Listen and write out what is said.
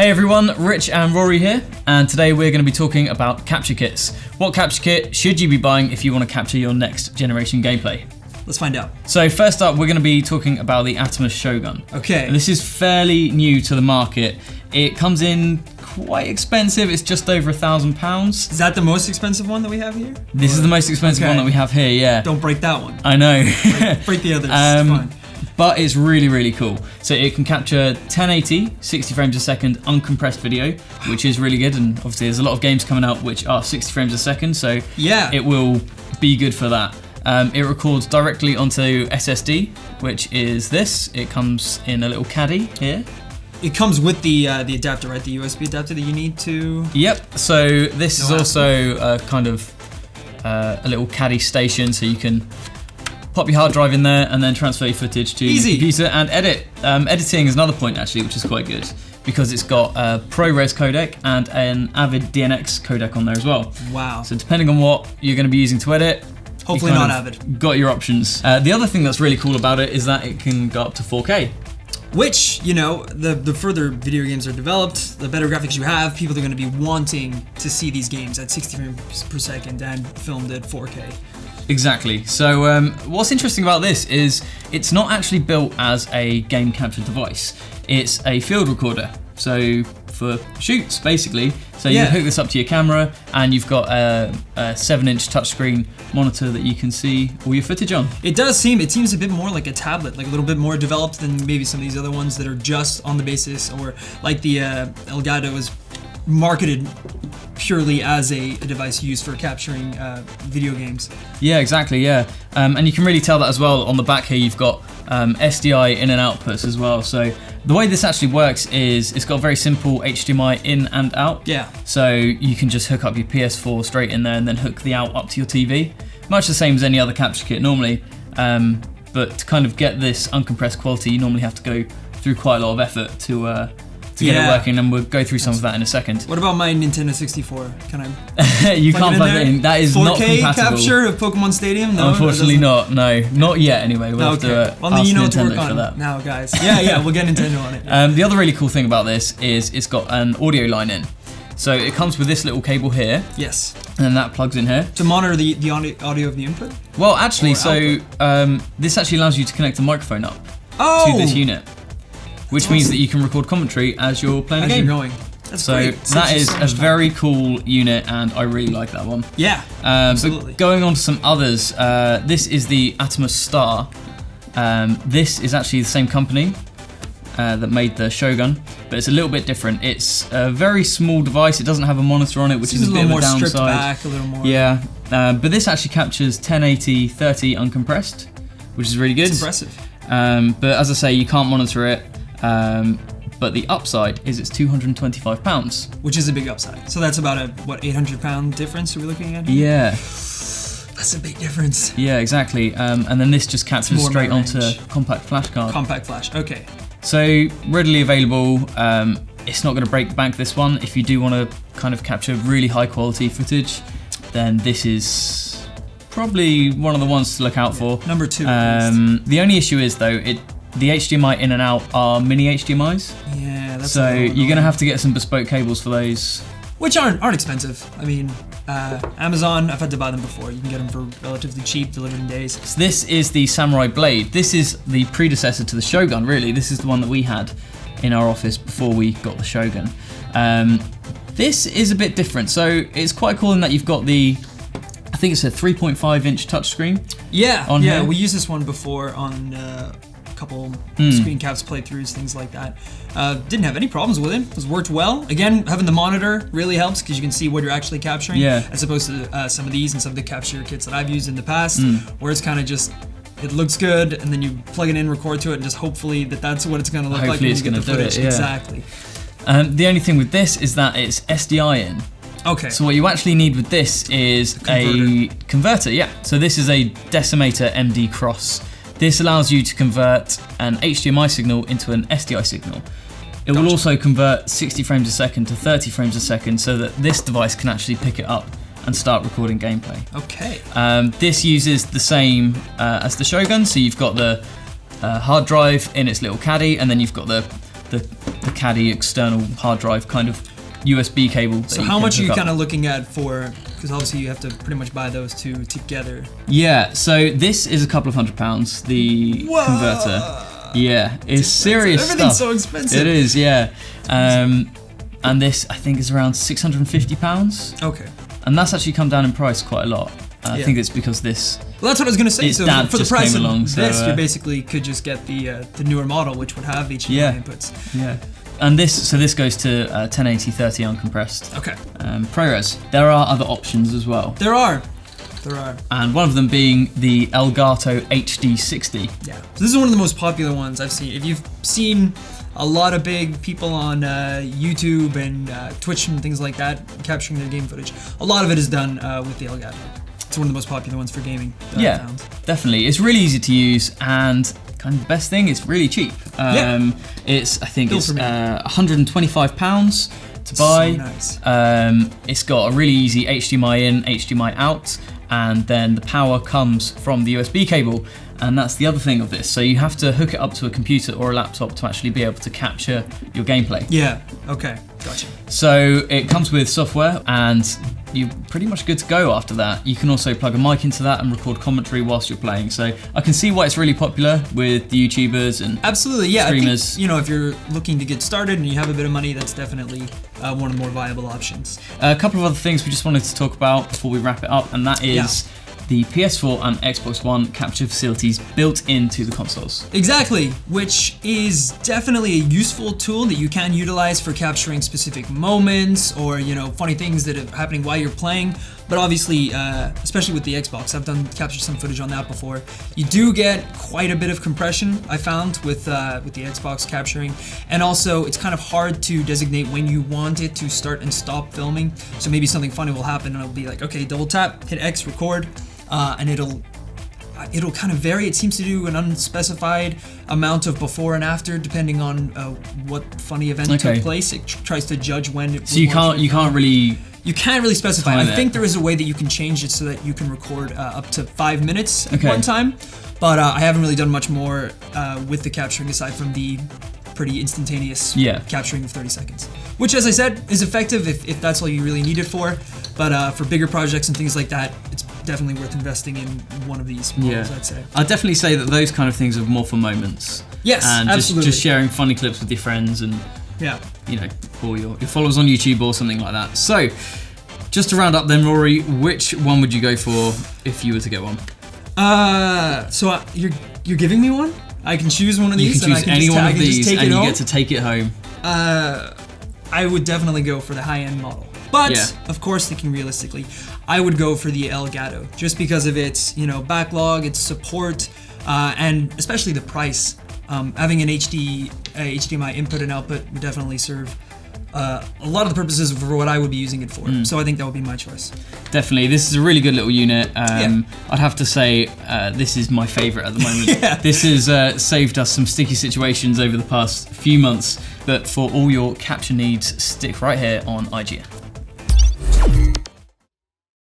Hey everyone, Rich and Rory here, and today we're going to be talking about capture kits. What capture kit should you be buying if you want to capture your next generation gameplay? Let's find out. So first up, we're going to be talking about the Atmos Shogun. Okay. This is fairly new to the market. It comes in quite expensive. It's just over £1,000. Is that the most expensive one that we have here? This is the most expensive one that we have here, yeah. Don't break that one. I know. Break the others, it's fine. But it's really, really cool. So it can capture 1080, 60 frames a second uncompressed video, which is really good. And obviously there's a lot of games coming out which are 60 frames a second, so yeah, it will be good for that. It records directly onto SSD, which is this. It comes in a little caddy here. It comes with the adapter, right? The USB adapter that you need to... Yep, so this is also a kind of a little caddy station, so you can pop your hard drive in there and then transfer your footage to your computer and edit. Editing is another point actually, which is quite good because it's got a ProRes codec and an Avid DNX codec on there as well. Wow. So depending on what you're going to be using to edit, hopefully not Avid. Got your options. The other thing that's really cool about it is that it can go up to 4K. Which, you know, the further video games are developed, the better graphics you have, people are going to be wanting to see these games at 60 frames per second and filmed at 4K. Exactly. So what's interesting about this is it's not actually built as a game capture device. It's a field recorder. So for shoots, basically. So you hook this up to your camera and you've got a 7-inch touchscreen monitor that you can see all your footage on. It seems a bit more like a tablet, like a little bit more developed than maybe some of these other ones that are just on the basis, or like the Elgato is marketed purely as a device used for capturing video games. Yeah, exactly, yeah. And you can really tell that as well. On the back here you've got SDI in and outputs as well. So the way this actually works is it's got a very simple HDMI in and out. Yeah. So you can just hook up your PS4 straight in there and then hook the out up to your TV. Much the same as any other capture kit normally. But to kind of get this uncompressed quality, you normally have to go through quite a lot of effort to get it working, and we'll go through some of that in a second. What about my Nintendo 64? Can I? You can't plug it in. That is 4K not compatible. capture of Pokemon Stadium? No, unfortunately not. No, not yet. Anyway, we'll have to well, then you know what to work for on that. now, guys. Yeah, we'll get Nintendo on it. The other really cool thing about this is it's got an audio line in. So it comes with this little cable here. Yes. And then that plugs in here. To monitor the audio of the input? Well, actually, this actually allows you to connect a microphone up to this unit. Which means that you can record commentary as you're playing a game. You're going. That's great. That is a very cool unit, and I really like that one. Yeah, absolutely. But going on to some others, this is the Atmos Star. This is actually the same company that made the Shogun, but it's a little bit different. It's a very small device. It doesn't have a monitor on it, which is a bit of a downside. Stripped back, a little more. Yeah, but this actually captures 1080, 30 uncompressed, which is really good. It's impressive. But as I say, you can't monitor it. But the upside is it's £225. Which is a big upside. So that's about a, what, £800 difference we're looking at here? Yeah. That's a big difference. Yeah, exactly. And then this just captures straight onto compact flash card. Compact flash, okay. So readily available. It's not going to break the bank, this one. If you do want to kind of capture really high quality footage, then this is probably one of the ones to look out for. Number 2. The only issue is though, the HDMI in and out are mini HDMIs. Yeah, that's so you're gonna have to get some bespoke cables for those, which aren't expensive. I mean, Amazon, I've had to buy them before. You can get them for relatively cheap, delivered in days. So this is the Samurai Blade. This is the predecessor to the Shogun, really. This is the one that we had in our office before we got the Shogun. This is a bit different. So it's quite cool in that you've got the, I think it's a 3.5-inch touchscreen. Yeah, here. We used this one before on couple screen caps, playthroughs, things like that. Didn't have any problems with it. It worked well. Again, having the monitor really helps because you can see what you're actually capturing, as opposed to some of these and some of the capture kits that I've used in the past, where it's kind of just, it looks good, and then you plug it in, record to it, and just hopefully that's what it's going to look like. Hopefully it's going to do it, Exactly. The only thing with this is that it's SDI in. Okay. So what you actually need with this is a converter, So this is a Decimator MD Cross. This allows you to convert an HDMI signal into an SDI signal. It will also convert 60 frames a second to 30 frames a second so that this device can actually pick it up and start recording gameplay. Okay. This uses the same as the Shogun, so you've got the hard drive in its little caddy, and then you've got the the caddy external hard drive kind of USB cable. That So you how can much are hook you up. kind of looking at for? Because obviously you have to pretty much buy those two together. Yeah, so this is a couple of £100. The Whoa. converter. Yeah, it's serious Everything's stuff. so expensive. It is, yeah. And this I think is around £650, Okay. and that's actually come down in price quite a lot. I Yeah. think it's because this. Well, that's what I was gonna say. Its So dad for the just price came of along, so, this, you basically could just get the newer model, which would have HDMI Yeah. inputs. Yeah. And this goes to 1080/30 uncompressed. Okay. ProRes. There are other options as well, There are. and one of them being the Elgato HD60. Yeah. So this is one of the most popular ones I've seen. If you've seen a lot of big people on YouTube and Twitch and things like that capturing their game footage, a lot of it is done with the Elgato. It's one of the most popular ones for gaming that I've Yeah, found. definitely. It's really easy to use, and kind of the best thing, it's really cheap. It's I think Bill it's for me. £125 to buy. So nice. It's got a really easy HDMI in, HDMI out, and then the power comes from the USB cable. And that's the other thing of this. So you have to hook it up to a computer or a laptop to actually be able to capture your gameplay. Yeah. Okay. Gotcha. So it comes with software, and you're pretty much good to go after that. You can also plug a mic into that and record commentary whilst you're playing. So I can see why it's really popular with the YouTubers and Absolutely, yeah. streamers. I think, if you're looking to get started and you have a bit of money, that's definitely one of the more viable options. A couple of other things we just wanted to talk about before we wrap it up, and that is the PS4 and Xbox One capture facilities built into the consoles. Exactly, which is definitely a useful tool that you can utilize for capturing specific moments or, funny things that are happening while you're playing. But obviously, especially with the Xbox, I've captured some footage on that before. You do get quite a bit of compression, I found, with the Xbox capturing. And also, it's kind of hard to designate when you want it to start and stop filming. So maybe something funny will happen and it'll be like, okay, double tap, hit X, record, and it'll kind of vary. It seems to do an unspecified amount of before and after, depending on what funny event took place. It tries to judge when it. So you can't really. You can't really specify. Time I it. think there is a way that you can change it so that you can record up to 5 minutes at Okay. one time, but I haven't really done much more with the capturing aside from the pretty instantaneous capturing of 30 seconds. Which, as I said, is effective if that's all you really need it for, but for bigger projects and things like that, it's definitely worth investing in one of these models, I'd say. I'd definitely say that those kind of things are more for moments. Yes, and absolutely. just sharing funny clips with your friends and or your followers on YouTube or something like that. So, just to round up then, Rory, which one would you go for if you were to get one? So you're giving me one? I can choose one of You these. can choose any one of these, and you home? get to take it home. I would definitely go for the high-end model. But, of course, thinking realistically, I would go for the Elgato, just because of its, backlog, its support, and especially the price. Having an HDMI input and output would definitely serve a lot of the purposes for what I would be using it for. So I think that would be my choice. Definitely, this is a really good little unit. I'd have to say this is my favourite at the moment. This has saved us some sticky situations over the past few months, but for all your capture needs, stick right here on IGN.